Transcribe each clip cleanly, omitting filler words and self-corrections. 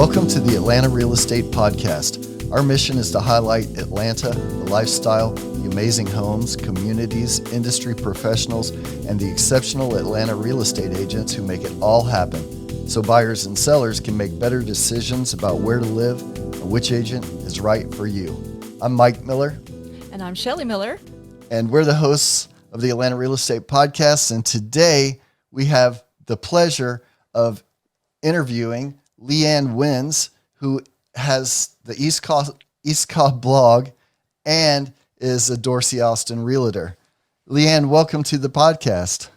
Welcome to the Atlanta Real Estate Podcast. Our mission is to highlight Atlanta, the lifestyle, the amazing homes, communities, industry professionals, and the exceptional Atlanta real estate agents who make it all happen, so buyers and sellers can make better decisions about where to live and which agent is right for you. I'm Mike Miller. And I'm Shelly Miller. And we're the hosts of the Atlanta Real Estate Podcast. And today we have the pleasure of interviewing Lee Ann Wynns, who has the East Cobb blog and is a Dorsey Alston realtor. Lee Ann, welcome to the podcast.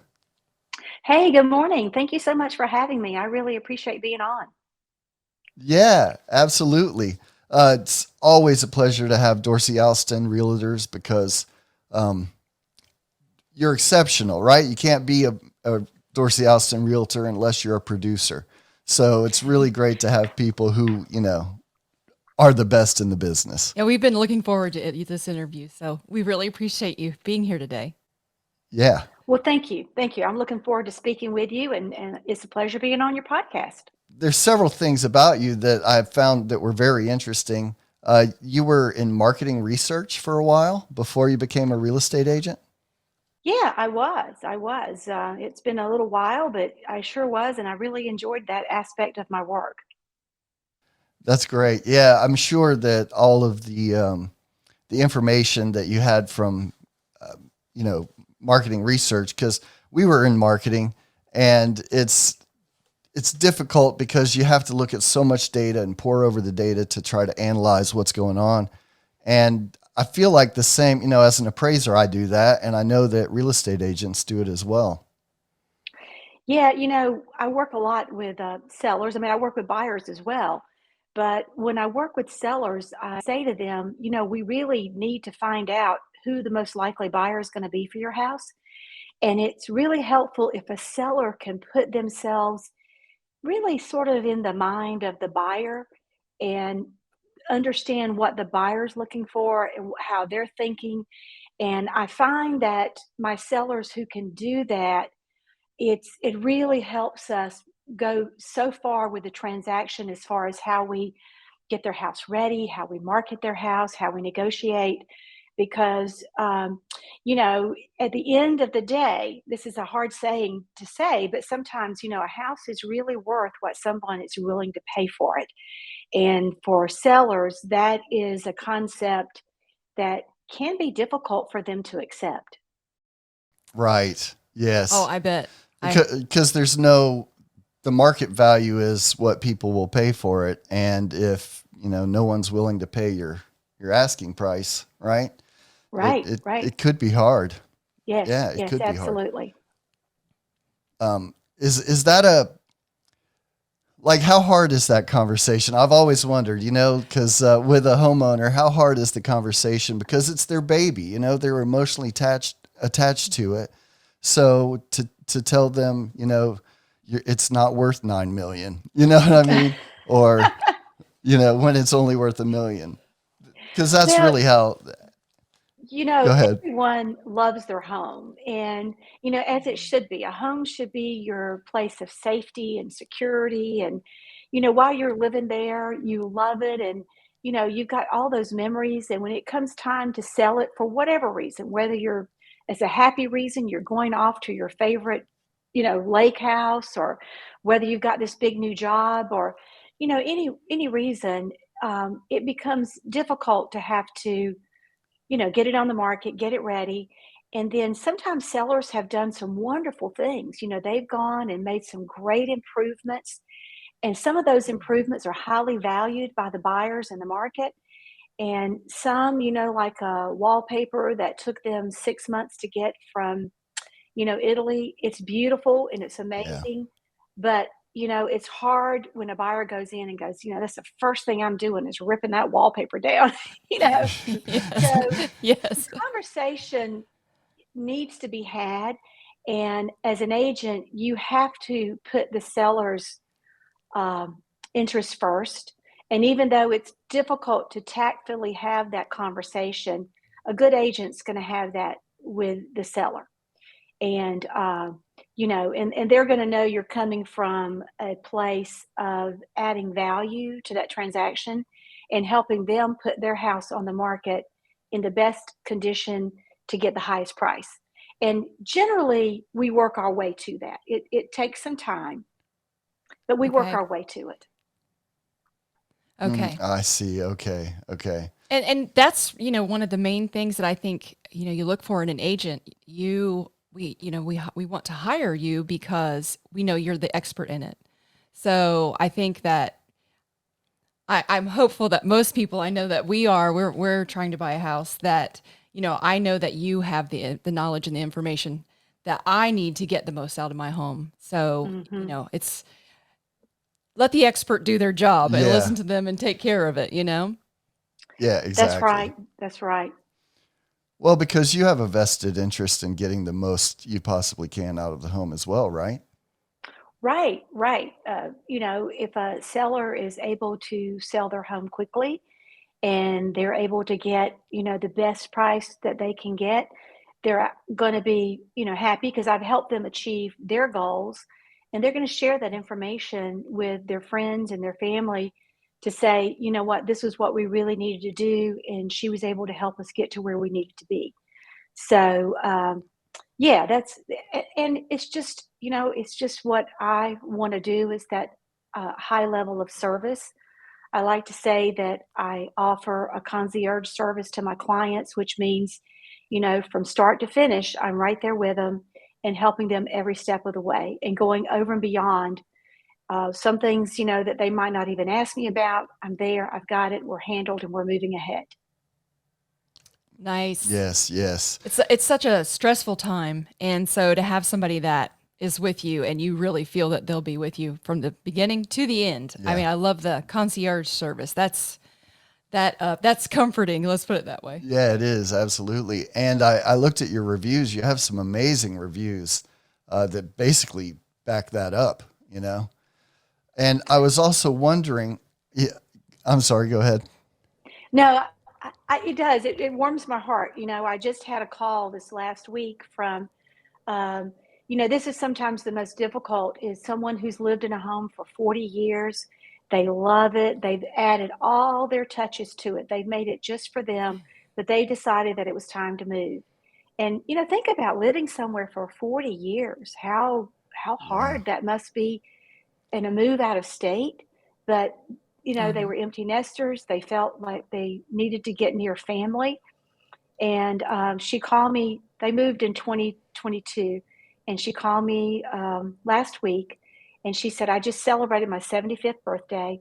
Hey, good morning. Thank you so much for having me. I really appreciate being on. Yeah, absolutely. It's always a pleasure to have Dorsey Alston realtors because you're exceptional, right? You can't be a Dorsey Alston realtor unless you're a producer. So it's really great to have people who, are the best in the business. Yeah, we've been looking forward to this interview. So we really appreciate you being here today. Yeah. Well, thank you. Thank you. I'm looking forward to speaking with you, and it's a pleasure being on your podcast. There's several things about you that I've found that were very interesting. You were in marketing research for a while before you became a real estate agent. Yeah, I was. It's been a little while, but I sure was, and I really enjoyed that aspect of my work. That's great. Yeah, I'm sure that all of the information that you had from marketing research, because we were in marketing, and it's difficult because you have to look at so much data and pore over the data to try to analyze what's going on. And I feel like the same, as an appraiser, I do that. And I know that real estate agents do it as well. Yeah, I work a lot with sellers. I mean, I work with buyers as well. But when I work with sellers, I say to them, we really need to find out who the most likely buyer is going to be for your house. And it's really helpful if a seller can put themselves really sort of in the mind of the buyer and understand what the buyer's looking for and how they're thinking. And I find that my sellers who can do that, it really helps us go so far with the transaction as far as how we get their house ready, how we market their house, how we negotiate. Because, at the end of the day, this is a hard saying to say, but sometimes, a house is really worth what someone is willing to pay for it. And for sellers, that is a concept that can be difficult for them to accept. Right. Yes. Oh, I bet. Because the market value is what people will pay for it. And if, no one's willing to pay your asking price, right? Right. It could be hard. Yes. Yeah, it could be hard. Absolutely. Is that how hard is that conversation? I've always wondered, because with a homeowner, how hard is the conversation? Because it's their baby, they're emotionally attached to it. So to tell them, it's not worth $9 million, you know what I mean? Or, when it's only worth $1 million, because that's really how. Go ahead. Everyone loves their home, and, as it should be. A home should be your place of safety and security. And, while you're living there, you love it. And, you've got all those memories. And when it comes time to sell it for whatever reason, whether it's a happy reason, you're going off to your favorite, lake house, or whether you've got this big new job, or, any reason, it becomes difficult to have to get it on the market, get it ready. And then sometimes sellers have done some wonderful things. They've gone and made some great improvements. And some of those improvements are highly valued by the buyers in the market. And some, like a wallpaper that took them 6 months to get from, Italy. It's beautiful and it's amazing. But it's hard when a buyer goes in and goes, that's the first thing I'm doing is ripping that wallpaper down. Yes. So Yes. conversation needs to be had. And as an agent, you have to put the seller's interest first. And even though it's difficult to tactfully have that conversation, a good agent's going to have that with the seller. And and they're going to know you're coming from a place of adding value to that transaction and helping them put their house on the market in the best condition to get the highest price. And generally, we work our way to that. It takes some time, but we work Okay. our way to it. Okay. I see. Okay. Okay. And that's, one of the main things that I think, you look for in an agent. We want to hire you because we know you're the expert in it. So I think that I'm hopeful that most people I know that we're trying to buy a house that, I know that you have the knowledge and the information that I need to get the most out of my home. So, Hmm. it's let the expert do their job and Yeah. listen to them and take care of it. Yeah, That's exactly. right. That's right. Well, because you have a vested interest in getting the most you possibly can out of the home as well, right? Right, right. If a seller is able to sell their home quickly and they're able to get, the best price that they can get, they're going to be, happy because I've helped them achieve their goals. And they're going to share that information with their friends and their family to say, you know what, this was what we really needed to do. And she was able to help us get to where we needed to be. So, yeah, and it's just what I want to do is that high level of service. I like to say that I offer a concierge service to my clients, which means, from start to finish, I'm right there with them and helping them every step of the way and going over and beyond. Some things, that they might not even ask me about, I'm there, I've got it, we're handled, and we're moving ahead. Nice. Yes, yes. It's such a stressful time, and so to have somebody that is with you and you really feel that they'll be with you from the beginning to the end. I Yeah. mean, I love the concierge service. That's comforting. Let's put it that way. Yeah, it is. Absolutely. And I looked at your reviews. You have some amazing reviews that basically back that up, you know? And I was also wondering, yeah, I'm sorry, go ahead. No, it does. It warms my heart. I just had a call this last week from, um, this is sometimes the most difficult is someone who's lived in a home for 40 years. They love it. They've added all their touches to it. They've made it just for them, but they decided that it was time to move. And, think about living somewhere for 40 years, how Yeah. hard that must be in a move out of state. But, they Uh-huh. were empty nesters. They felt like they needed to get near family. And she called me, they moved in 2022. And she called me last week and she said, I just celebrated my 75th birthday.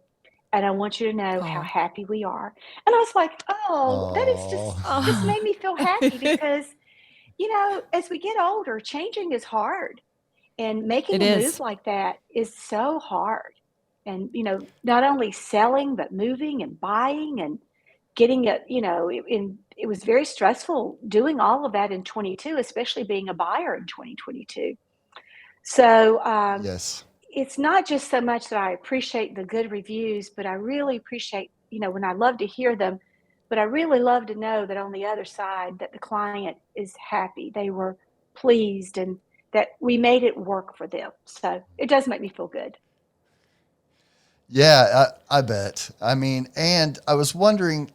And I want you to know how Oh. happy we are. And I was like, oh, that is Oh, just Oh. made me feel happy because, as we get older, changing is hard. And making It a move is. like that is so hard. And, not only selling, but moving and buying and getting it, it was very stressful doing all of that in 22, especially being a buyer in 2022. So yes. it's not just so much that I appreciate the good reviews, but I really appreciate, when I love to hear them, but I really love to know that on the other side that the client is happy. They were pleased and that we made it work for them. So it does make me feel good. Yeah, I bet. I mean, and I was wondering,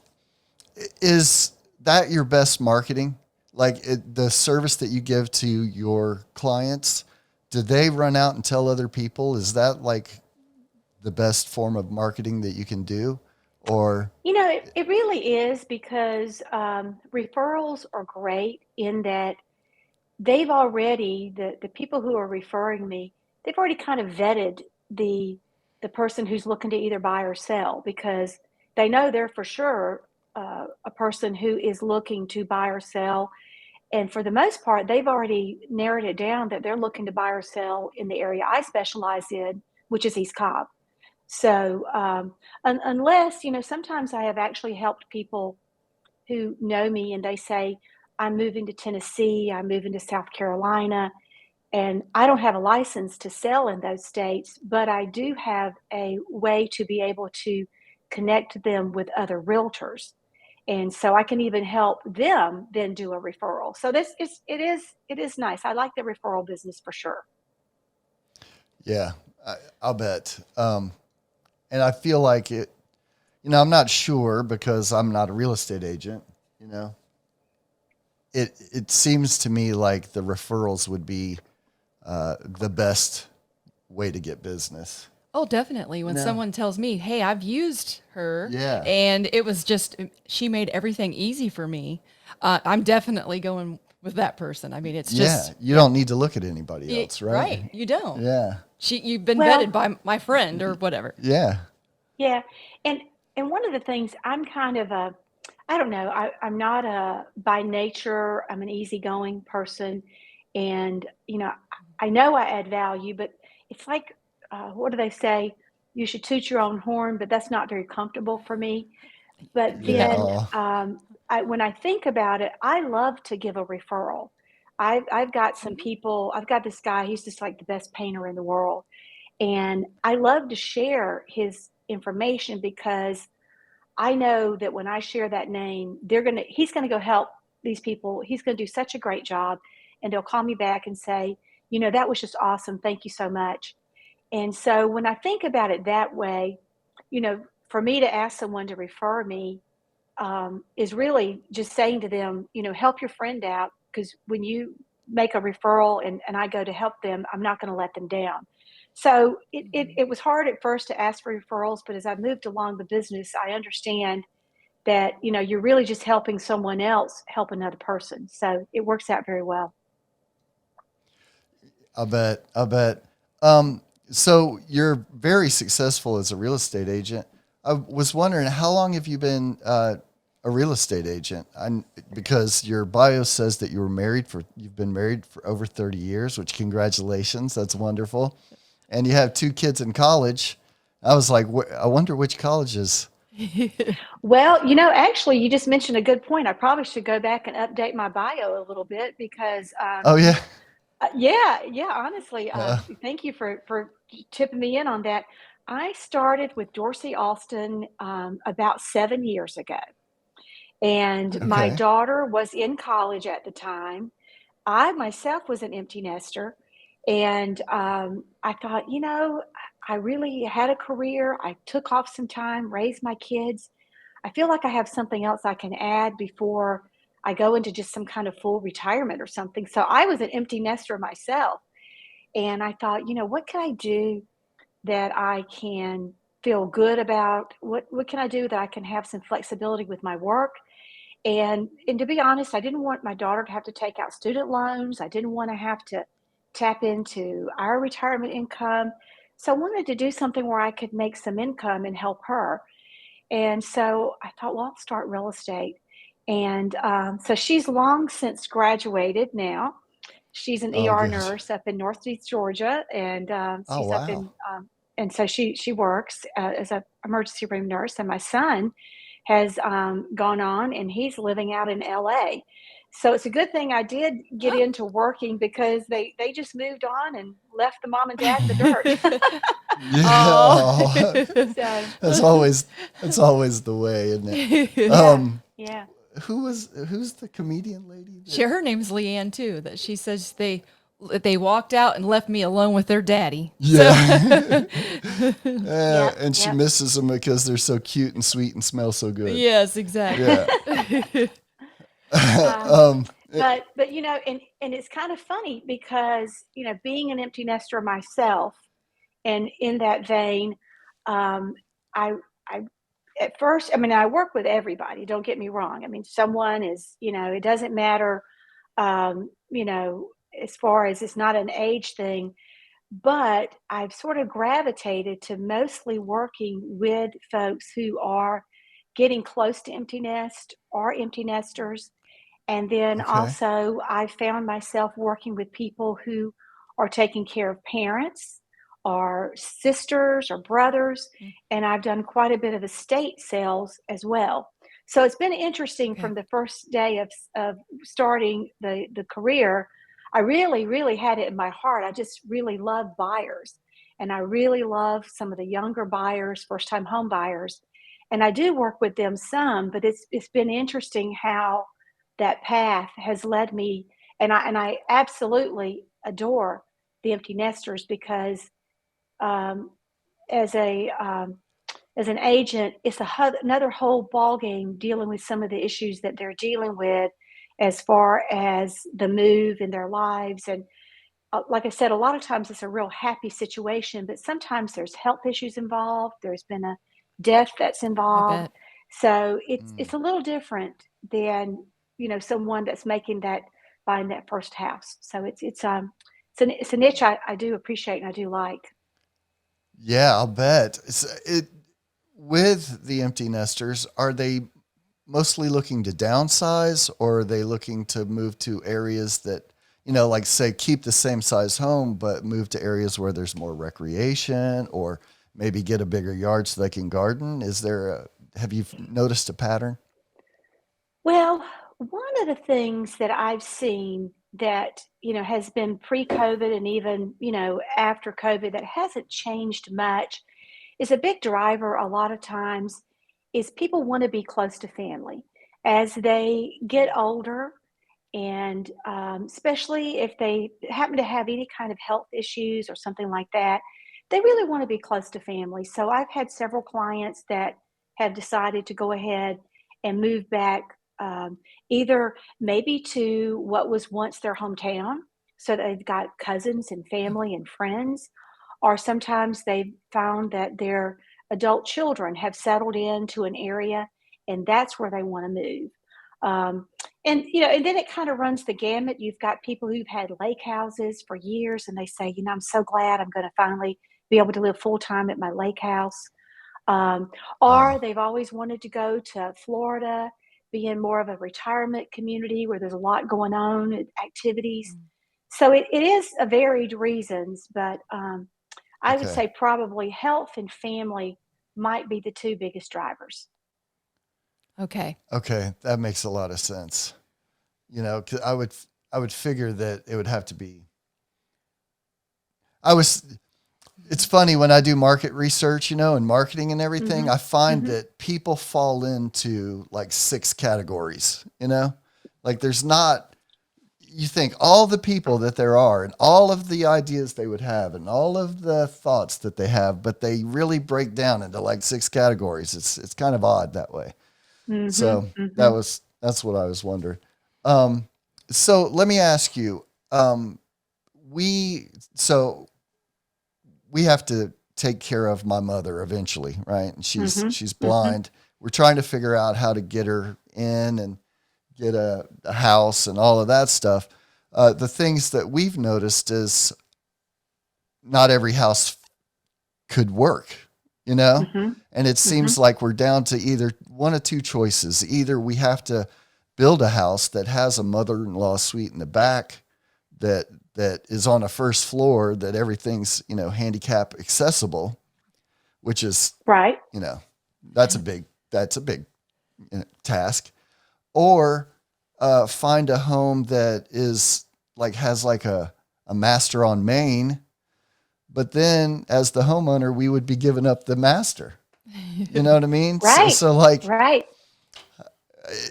is that your best marketing? Like the service that you give to your clients, do they run out and tell other people? Is that like the best form of marketing that you can do? Or, It really is because referrals are great in that they've already the people who are referring me, they've already kind of vetted the the person who's looking to either buy or sell because they know they're for sure a person who is looking to buy or sell. And for the most part, they've already narrowed it down that they're looking to buy or sell in the area I specialize in, which is East Cobb. So unless, sometimes I have actually helped people who know me and they say, I'm moving to Tennessee, I'm moving to South Carolina, and I don't have a license to sell in those states, but I do have a way to be able to connect them with other realtors. And so I can even help them then do a referral. So it is nice. I like the referral business for sure. Yeah, I'll bet. And I feel like it, I'm not sure because I'm not a real estate agent, you know, it seems to me like the referrals would be the best way to get business. Oh, definitely. When No. someone tells me, "Hey, I've used her Yeah. and it was just she made everything easy for me," I'm definitely going with that person. I mean, it's Yeah. just You don't need to look at anybody else, right. right? You don't. Yeah. You've been vetted Well, by my friend or whatever. Yeah. yeah, and one of the things I'm kind of a I don't know, I'm not a by nature, I'm an easygoing person, and, I know I add value, but it's like, what do they say? You should toot your own horn, but that's not very comfortable for me. But Yeah. then, Oh, when I think about it, I love to give a referral. I've got some Mhm. people I've got this guy, he's just like the best painter in the world, and I love to share his information because I know that when I share that name, he's gonna go help these people. He's gonna do such a great job, and they'll call me back and say, "That was just awesome. Thank you so much." And so when I think about it that way, for me to ask someone to refer me, is really just saying to them, help your friend out because when you make a referral and I go to help them, I'm not going to let them down. So Mhm. it was hard at first to ask for referrals, but as I moved along the business, I understand that, you're really just helping someone else help another person. So it works out very well. I bet. I bet. Um, so you're very successful as a real estate agent. I was wondering, how long have you been a real estate agent? Because your bio says that you've been married for over 30 years, which congratulations. That's wonderful. And you have two kids in college. I was like, I wonder which colleges. Well, actually, you just mentioned a good point. I probably should go back and update my bio a little bit because Oh, yeah. yeah, yeah, honestly, Uh, thank you for tipping me in on that. I started with Dorsey Alston, about 7 years ago, and my okay. daughter was in college at the time. I myself was an empty nester, and, I thought, I really had a career. I took off some time, raised my kids. I feel like I have something else I can add before I go into just some kind of full retirement or something. So I was an empty nester myself. And I thought, what can I do that I can feel good about? What can I do that I can have some flexibility with my work? And to be honest, I didn't want my daughter to have to take out student loans. I didn't want to have to tap into our retirement income. So I wanted to do something where I could make some income and help her. And so I thought, well, I'll start real estate. And so she's long since graduated now. She's an Oh, ER good. nurse up in Northeast Georgia, and Oh, she's up wow. in, and so she works as a emergency room nurse. And my son has gone on, and he's living out in LA. So it's a good thing I did get Oh. into working because they just moved on and left the mom and dad in the dirt. Yeah. Oh. Oh, So that's always that's always the way, isn't it? yeah, Um, yeah. who's the comedian lady that? Her name's Lee Ann too. That she says they walked out and left me alone with their daddy. So Yeah. Yep, And she yep. misses them because they're so cute and sweet and smell so good. yes, exactly. Yeah. um, um, it- but and it's kind of funny because being an empty nester myself, and in that vein, um, I I at first, I mean, I work with everybody. Don't get me wrong. I mean, someone is, it doesn't matter, as far as it's not an age thing. But I've sort of gravitated to mostly working with folks who are getting close to empty nest or empty nesters. And then okay. also, I found myself working with people who are taking care of parents or sisters or brothers. And I've done quite a bit of estate sales as well. So it's been interesting Okay. from the first day of starting the career. I really, really had it in my heart. I just really love buyers. And I really love some of the younger buyers, first time home buyers. And I do work with them some, but it's been interesting how that path has led me, and I absolutely adore the empty nesters because um, as a as an agent, it's another whole ball game dealing with some of the issues that they're dealing with as far as the move in their lives. And like I said, a lot of times it's a real happy situation, but sometimes there's health issues involved. There's been a death that's I involved. bet. So it's Mm. a little different than, someone that's making that buying that first house. So it's a niche I do appreciate and I do like. Yeah, I'll bet. With the empty nesters, are they mostly looking to downsize, or are they looking to move to areas that, like say keep the same size home, but move to areas where there's more recreation, or maybe get a bigger yard so they can garden? Have you noticed a pattern? Well, one of the things that I've seen that, has been pre-COVID and even, after COVID that hasn't changed much is a big driver a lot of times is people want to be close to family as they get older, and especially if they happen to have any kind of health issues or something like that, they really want to be close to family. So I've had several clients that have decided to go ahead and move back, um, either maybe to what was once their hometown, so they've got cousins and family and friends, or sometimes they've found that their adult children have settled into an area and that's where they want to move. Um, and then it kind of runs the gamut. You've got people who've had lake houses for years and they say, I'm so glad I'm going to finally be able to live full time at my lake house. Um, or Oh, they've always wanted to go to Florida, be in more of a retirement community where there's a lot going on, activities. Mm. So it is a varied reasons, but I would okay. say probably health and family might be the two biggest drivers. Okay. Okay, that makes a lot of sense. 'Cause I would figure that it would have to be. I was It's funny when I do market research, and marketing and everything, Mhm. I find Mhm. that people fall into like six categories. Like there's not, you think all the people that there are and all of the ideas they would have and all of the thoughts that they have, but they really break down into like six categories. It's kind of odd that way. Mhm. So Mhm. that's what I was wondering. Um, so let me ask you, um, we, so we have to take care of my mother eventually, right? And she's Mhm. she's Mhm. blind. We're trying to figure out how to get her in and get a house and all of that stuff. The things that we've noticed is not every house could work. Mhm. And it seems Mhm. like we're down to either one of two choices. Either we have to build a house that has a mother-in-law suite in the back that that is on a first floor that everything's handicap accessible, which is Right. you know that's a big task, or find a home that is like has like a master on main, but then as the homeowner we would be giving up the master. You know what I mean? So, Right. so like, Right.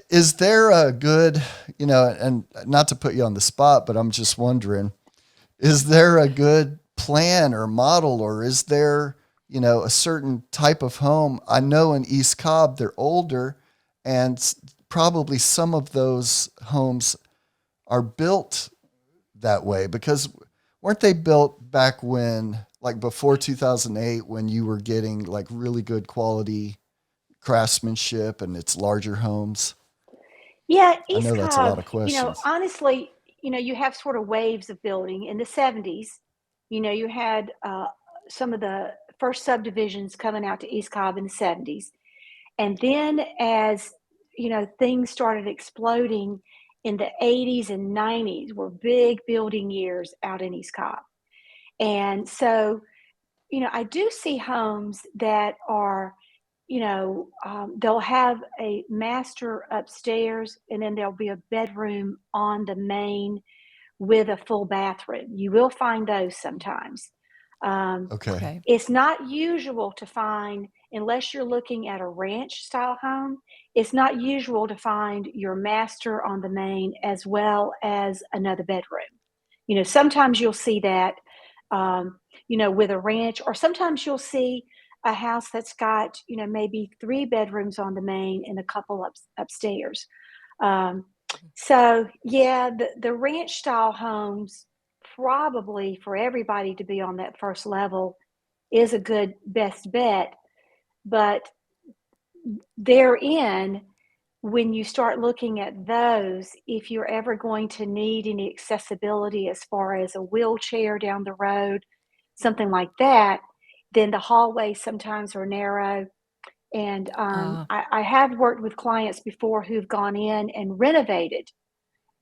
is there a good, and not to put you on the spot, but I'm just wondering, is there a good plan or model, or is there, a certain type of home? I know in East Cobb, they're older, and probably some of those homes are built that way because weren't they built back when, like before 2008, when you were getting like really good quality craftsmanship and it's larger homes? Yeah, I know East that's a lot Cobb, of questions. honestly, you have sort of waves of building. In the 70s, you had some of the first subdivisions coming out to East Cobb in the 70s. And then as, things started exploding in the 80s and 90s were big building years out in East Cobb. And so, I do see homes that are, they'll have a master upstairs and then there'll be a bedroom on the main with a full bathroom. You will find those sometimes. Um, Okay. Okay. it's not usual to find, unless you're looking at a ranch style home, it's not usual to find your master on the main as well as another bedroom. Sometimes you'll see that, with a ranch, or sometimes you'll see a house that's got, maybe three bedrooms on the main and a couple upstairs. Um, so yeah, the ranch style homes, probably for everybody to be on that first level, is a good best bet. But therein, when you start looking at those, if you're ever going to need any accessibility as far as a wheelchair down the road, something like that, then the hallways sometimes are narrow. And Uh, I have worked with clients before who've gone in and renovated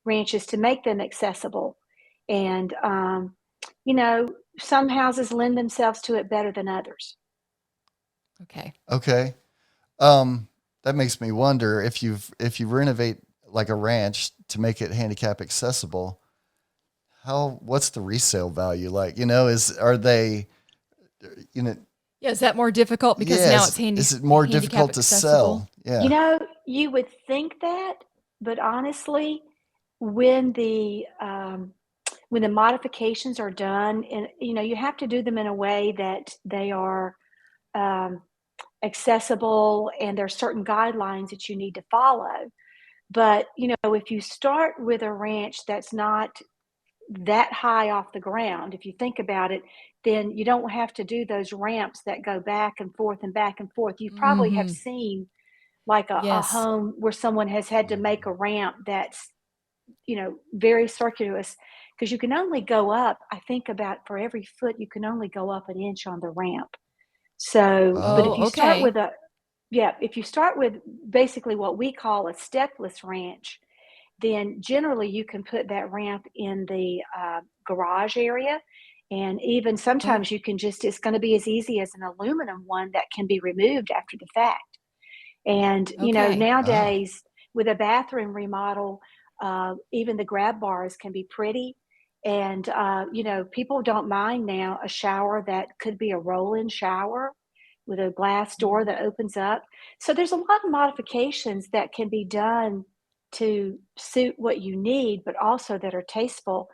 ranches to make them accessible. And, you know, some houses lend themselves to it better than others. okay. Okay. That makes me wonder if you renovate like a ranch to make it handicap accessible, what's the resale value like? Are they, you know, Yeah, is that more difficult because now it's yes, is it more handicap difficult to accessible? sell? Yeah. You know, you would think that, but honestly, when the um, when the modifications are done, and you have to do them in a way that they are um, accessible, and there's certain guidelines that you need to follow. But if you start with a ranch that's not that high off the ground, if you think about it, then you don't have to do those ramps that go back and forth and back and forth. You probably have Mm-hmm. seen like a Yes. home where someone has had to make a ramp that's very circuitous, because you can only go up, I think, about for every foot you can only go up an inch on the ramp. So, but Oh, Okay. if you start with basically what we call a stepless ranch, then generally you can put that ramp in the garage area. And even Oh, sometimes it's going to be as easy as an aluminum one that can be removed after the fact. And, okay. wow. nowadays with a bathroom remodel, even the grab bars can be pretty. And, people don't mind now a shower that could be a roll in shower with a glass door Mhm. that opens up. So there's a lot of modifications that can be done to suit what you need, but also that are tasteful.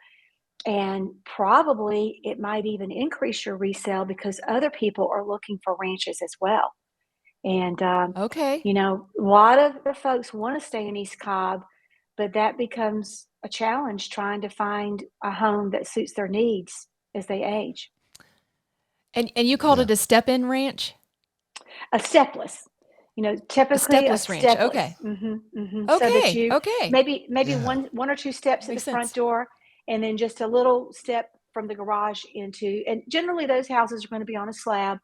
And probably it might even increase your resale because other people are looking for ranches as well. And, Okay. a lot of the folks want to stay in East Cobb, but that becomes a challenge trying to find a home that suits their needs as they age. And you called Yeah. it a step-in ranch? A stepless, A typically a stepless ranch. stepless, Okay. so that Okay. you Okay. maybe Yeah. one or two steps at the Makes front sense. door, and then just a little step from the garage into. And generally those houses are going to be on a slab,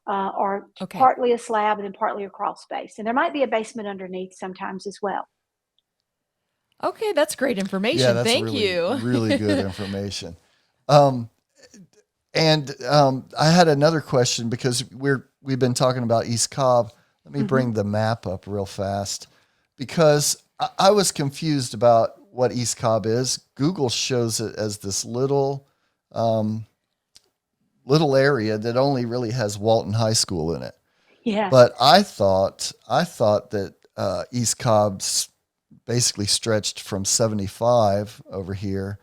or Okay. partly a slab and then partly a crawl space, and there might be a basement underneath sometimes as well. Okay, that's great Yeah, information. that's Thank really, you. really good information. Um, and I had another question because we've been talking about East Cobb. Let me Hmm. bring the map up real fast because I was confused about what East Cobb is. Google shows it as this um, little area that only really has Walton High School in it. Yeah. But I thought that East Cobb's basically stretched from 75 over here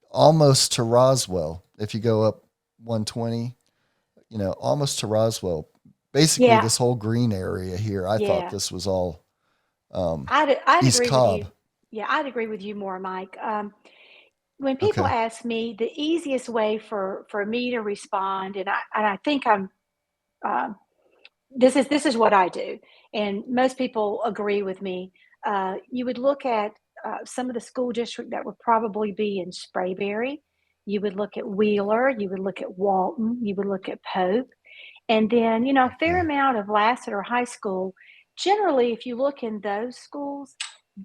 almost to Roswell. If you go up 120, almost to Roswell. Basically, Yeah. this whole green area here, I thought Yeah. this was all I'd East agree with you. Cobb. Yeah, I'd agree with you more, Mike. When people Okay. ask me, the easiest way for me to respond, and I think um, this is what I do, and most people agree with me. You would look at some of the school district that would probably be in Sprayberry. You would look at Wheeler. You would look at Walton. You would look at Pope. And then, a fair Okay. amount of Lassiter High School. Generally, if you look in those schools,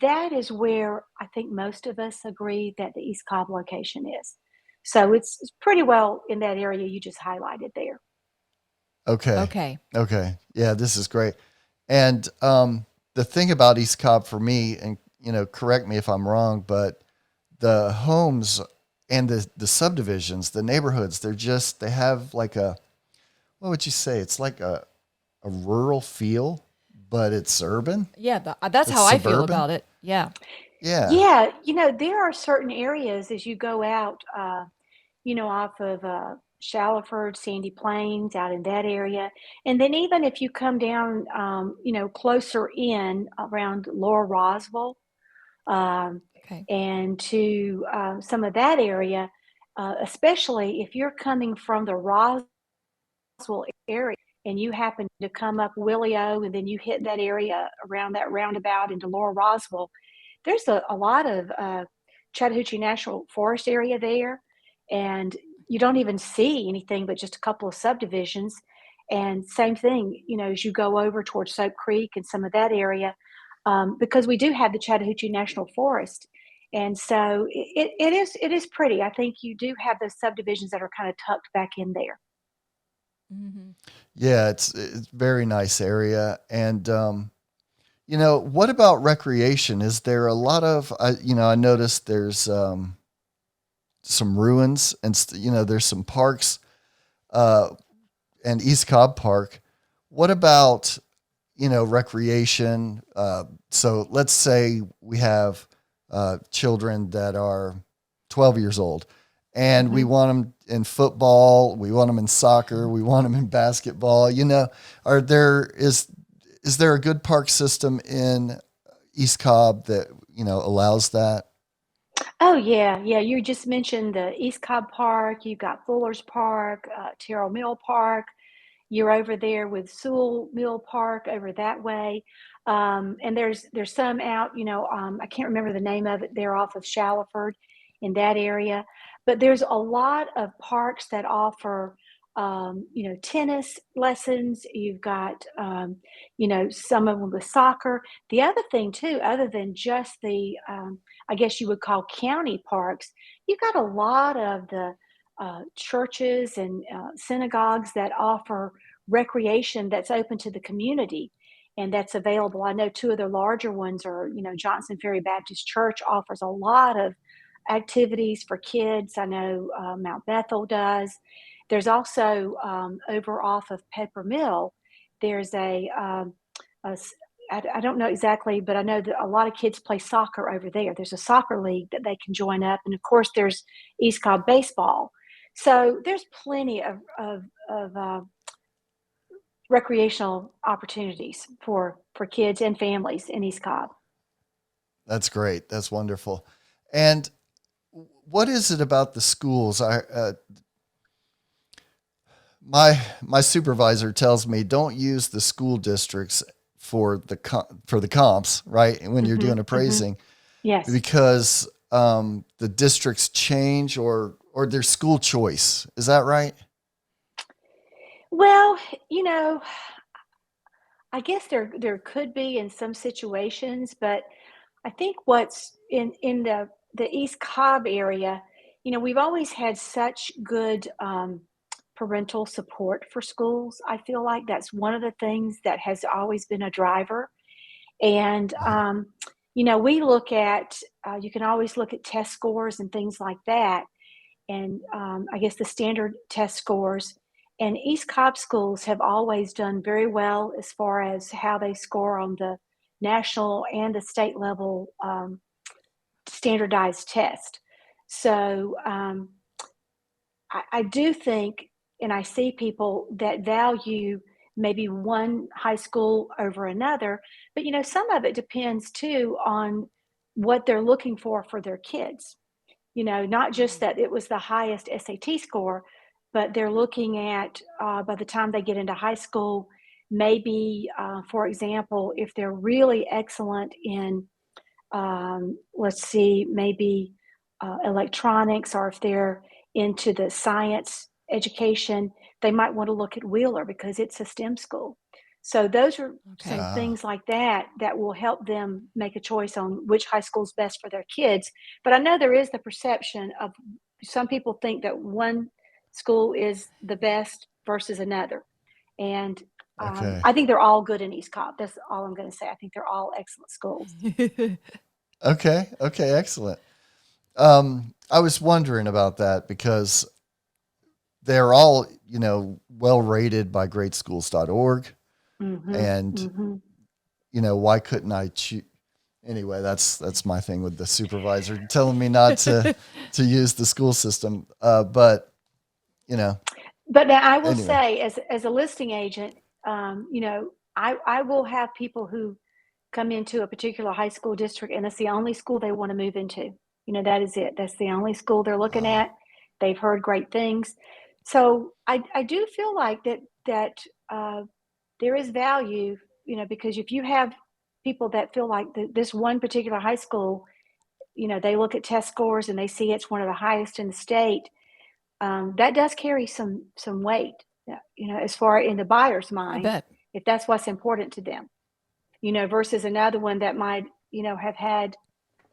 that is where I think most of us agree that the East Cobb location is. So it's pretty well in that area you just highlighted there. Okay. Okay. Okay. Yeah, this is great. And the thing about East Cobb for me, and correct me if I'm wrong, but the homes and the subdivisions, the neighborhoods, they have like what would you say? It's like a rural feel, but it's urban. Yeah, that's It's how I feel suburban. about it. Yeah. Yeah. Yeah, there are certain areas as you go out, off of Shallowford, Sandy Plains, out in that area. And then even if you come down, closer in around Laura Roswell, um, Okay. and to some of that area, especially if you're coming from the Roswell area and you happen to come up Willio and then you hit that area around that roundabout into Laura Roswell, there's a lot of Chattahoochee National Forest area there, and you don't even see anything but just a couple of subdivisions. And same thing, as you go over towards Soap Creek and some of that area, because we do have the Chattahoochee National Forest. And so it is pretty. I think you do have those subdivisions that are kind of tucked back in there. Hmm. Yeah, it's very nice area. And what about recreation? Is there a lot of I noticed there's some ruins and there's some parks uh, and East Cobb Park. What about recreation? So let's say we have children that are 12 years old, and we Hmm. want them in football, we want them in soccer, we want them in basketball. Are there is there a good park system in East Cobb that allows that? Oh yeah, yeah. You just mentioned the East Cobb Park. You've got Fuller's Park, Terrell Mill Park. You're over there with Sewell Mill Park over that way. And there's some out, I can't remember the name of it. They're off of Shallowford in that area. But there's a lot of parks that offer, tennis lessons. You've got, some of them with soccer. The other thing too, other than just the, I guess you would call county parks, you've got a lot of the churches and synagogues that offer recreation that's open to the community and that's available. I know two of the larger ones are, Johnson Ferry Baptist Church offers a lot of activities for kids. I know Mount Bethel does. There's also over off of Pepper Mill, there's a s- I don't know exactly, but I know that a lot of kids play soccer over there. There's a soccer league that they can join up. And of course, there's East Cobb baseball. So there's plenty of recreational opportunities for kids and families in East Cobb. That's great. That's wonderful. And what is it about the schools? My supervisor tells me don't use the school districts for the comps, right? When you're Hmm. doing Hmm. appraising, Yes. because the districts change or their school choice. Is that right? Well, you know, I guess there could be in some situations, but I think what's in the East Cobb area, we've always had such good parental support for schools. I feel like that's one of the things that has always been a driver. And we look at you can always look at test scores and things like that, and I guess the standard test scores. And East Cobb schools have always done very well as far as how they score on the national and the state level standardized test. So I do think, and I see people that value maybe one high school over another, but some of it depends too on what they're looking for their kids. Not just that it was the highest SAT score, but they're looking at by the time they get into high school, maybe, for example, if they're really excellent in, let's see, maybe electronics, or if they're into the science education, they might want to look at Wheeler because it's a STEM school. So those are Okay. some Ah, things like that that will help them make a choice on which high school is best for their kids. But I know there is the perception of some people think that one school is the best versus another. And okay. I think they're all good in East Cobb. That's all I'm going to say. I think they're all excellent schools. Okay. Okay. Excellent. I was wondering about that because they're all, well rated by greatschools.org. Hmm. And, Hmm. why couldn't I choose? Anyway, that's my thing with the supervisor telling me not to use the school system. But, you know, But now I will Anyway, say, as a listing agent, you know, I will have people who come into a particular high school district, and it's the only school they want to move into. You know, that is it. That's the only school they're looking uh, at. They've heard great things. So I do feel like that uh, there is value, you know, because if you have people that feel like this one particular high school, you know, they look at test scores and they see it's one of the highest in the state, that does carry some weight, you know, as far in the buyer's I mind, bet. if that's what's important to them, you know, versus another one that might, you know, have had,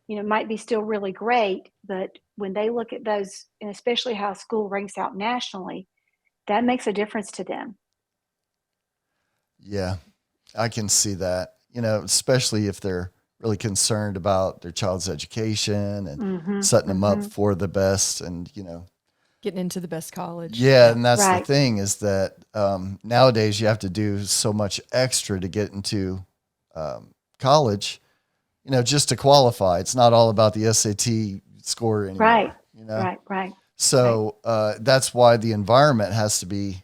you know, might be still really great, but when they look at those, and especially how school ranks out nationally, that makes a difference to them. yeah, I can see that. You know, especially if they're really concerned about their child's education and Mhm. setting them up Mhm. for the best. And, you know, Getting into the best college. yeah, Yeah. and that's the Right. thing is that nowadays you have to do so much extra to get into college, you know, just to qualify. It's not all about the SAT score Right. anymore, you know? Right. Right. Right. So that's why the environment has to be,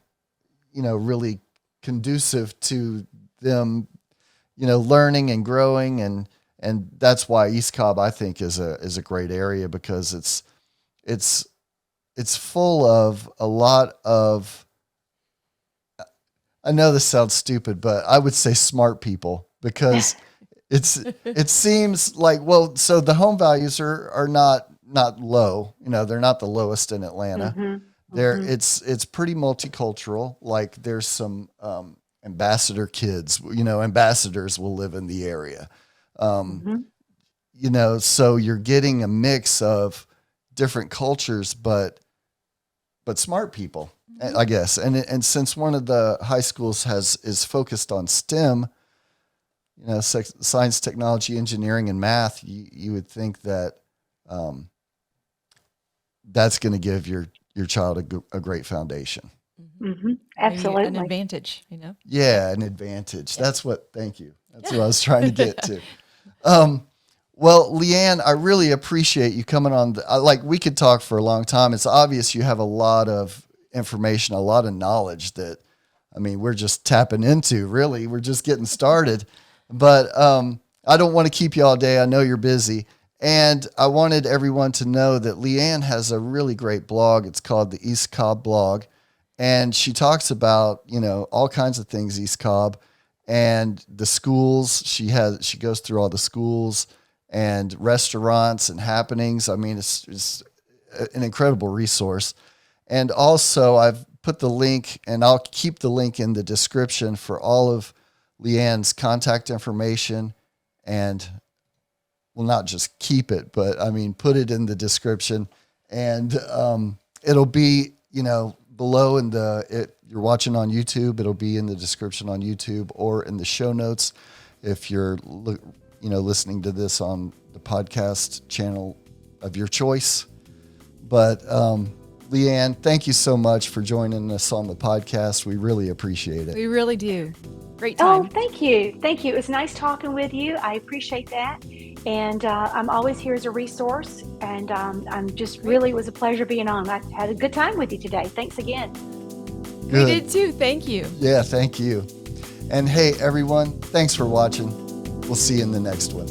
you know, really conducive to them, you know, learning and growing. And that's why East Cobb, I think, is a great area because it's, it's full of a lot of, I know this sounds stupid, but I would say smart people because it seems like, well, so the home values are not low, you know, they're not the lowest in Atlanta. Mhm. There Mhm. it's pretty multicultural. Like there's some ambassador kids, you know, ambassadors will live in the area. Um, Mhm. you know, so you're getting a mix of different cultures, but smart people, Mhm. I guess. And since one of the high schools is focused on STEM, you know, science, technology, engineering, and math, you would think that um, that's going to give your child a great foundation. Mhm. Mhm. Maybe an Absolutely. advantage, you know? Yeah, an advantage. Yeah. That's what. Thank you. That's what I Yeah. was trying to get to. Um, well, Leanne, I really appreciate you coming on. Like we could talk for a long time. It's obvious you have a lot of information, a lot of knowledge that, I mean, we're just tapping into. Really, we're just getting started. But I don't want to keep you all day. I know you're busy, and I wanted everyone to know that Leanne has a really great blog. It's called the East Cobb blog, and she talks about, you know, all kinds of things East Cobb and the schools. She goes through all the schools and restaurants and happenings. I mean, it's an incredible resource. And also, I've put the link, and I'll keep the link in the description for all of Leanne's contact information. And well, not just keep it, but I mean, put it in the description. And it'll be, you know, below in you're watching on YouTube, it'll be in the description on YouTube or in the show notes if you're, you know, listening to this on the podcast channel of your choice. But Leanne, thank you so much for joining us on the podcast. We really appreciate it. We really do. Great Oh, time. thank you. Thank you. It was nice talking with you. I appreciate that. And I'm always here as a resource. And I'm just Great. really, it was a pleasure being on. I had a good time with you today. Thanks again. We Good. did too. Thank you. Yeah, thank you. And hey, everyone, thanks for watching. We'll see you in the next one.